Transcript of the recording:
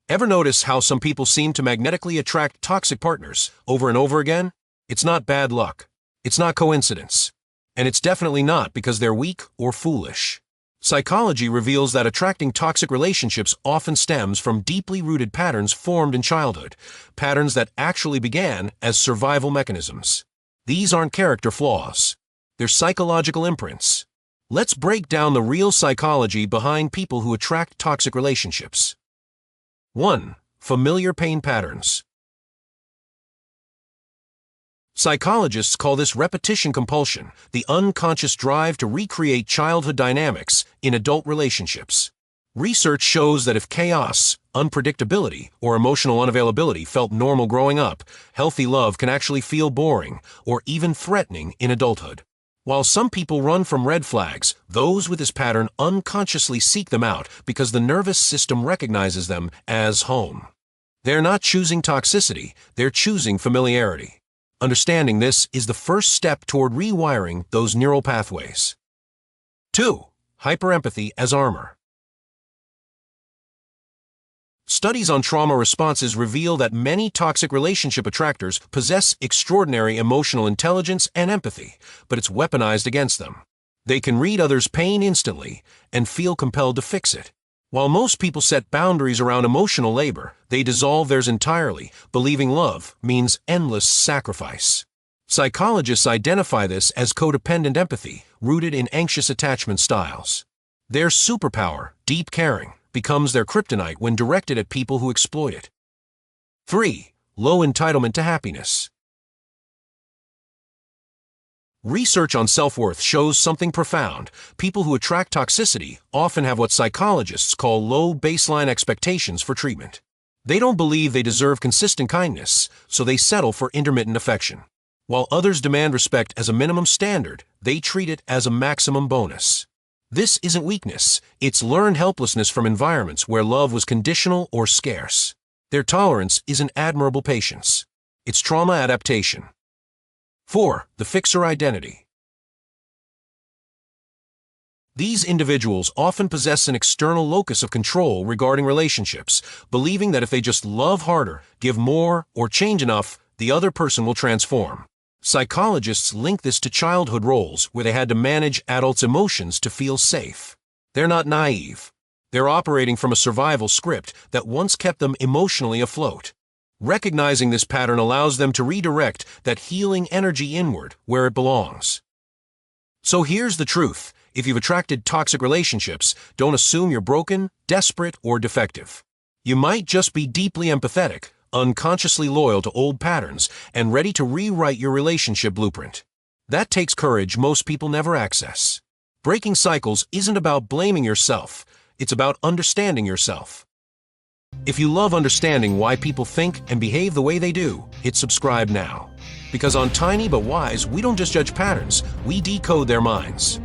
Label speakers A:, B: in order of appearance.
A: Ever notice how some people seem to magnetically attract toxic partners over and over again? It's not bad luck. It's not coincidence. And it's definitely not because they're weak or foolish. Psychology reveals that attracting toxic relationships often stems from deeply rooted patterns formed in childhood, patterns that actually began as survival mechanisms. These aren't character flaws. They're psychological imprints. Let's break down the real psychology behind people who attract toxic relationships. 1. Familiar pain patterns. Psychologists call this repetition compulsion, the unconscious drive to recreate childhood dynamics in adult relationships. Research shows that if chaos, unpredictability, or emotional unavailability felt normal growing up, healthy love can actually feel boring or even threatening in adulthood. While some people run from red flags, those with this pattern unconsciously seek them out because the nervous system recognizes them as home. They're not choosing toxicity, they're choosing familiarity. Understanding this is the first step toward rewiring those neural pathways. 2. Hyperempathy as armor. Studies on trauma responses reveal that many toxic relationship attractors possess extraordinary emotional intelligence and empathy, but it's weaponized against them. They can read others' pain instantly and feel compelled to fix it. While most people set boundaries around emotional labor, they dissolve theirs entirely, believing love means endless sacrifice. Psychologists identify this as codependent empathy, rooted in anxious attachment styles. Their superpower, deep caring, becomes their kryptonite when directed at people who exploit it. 3. Low entitlement to happiness. Research on self-worth shows something profound. People who attract toxicity often have what psychologists call low baseline expectations for treatment. They don't believe they deserve consistent kindness, so they settle for intermittent affection. While others demand respect as a minimum standard, they treat it as a maximum bonus. This isn't weakness, it's learned helplessness from environments where love was conditional or scarce. Their tolerance is an admirable patience. It's trauma adaptation. 4. The fixer identity. These individuals often possess an external locus of control regarding relationships, believing that if they just love harder, give more, or change enough, the other person will transform. Psychologists link this to childhood roles where they had to manage adults' emotions to feel safe. They're not naive. They're operating from a survival script that once kept them emotionally afloat. Recognizing this pattern allows them to redirect that healing energy inward where it belongs. So here's the truth. If you've attracted toxic relationships, don't assume you're broken, desperate, or defective. You might just be deeply empathetic, unconsciously loyal to old patterns, and ready to rewrite your relationship blueprint. That takes courage most people never access. Breaking cycles isn't about blaming yourself. It's about understanding yourself. If you love understanding why people think and behave the way they do, hit subscribe now. Because on Tiny but Wise, we don't just judge patterns, we decode their minds.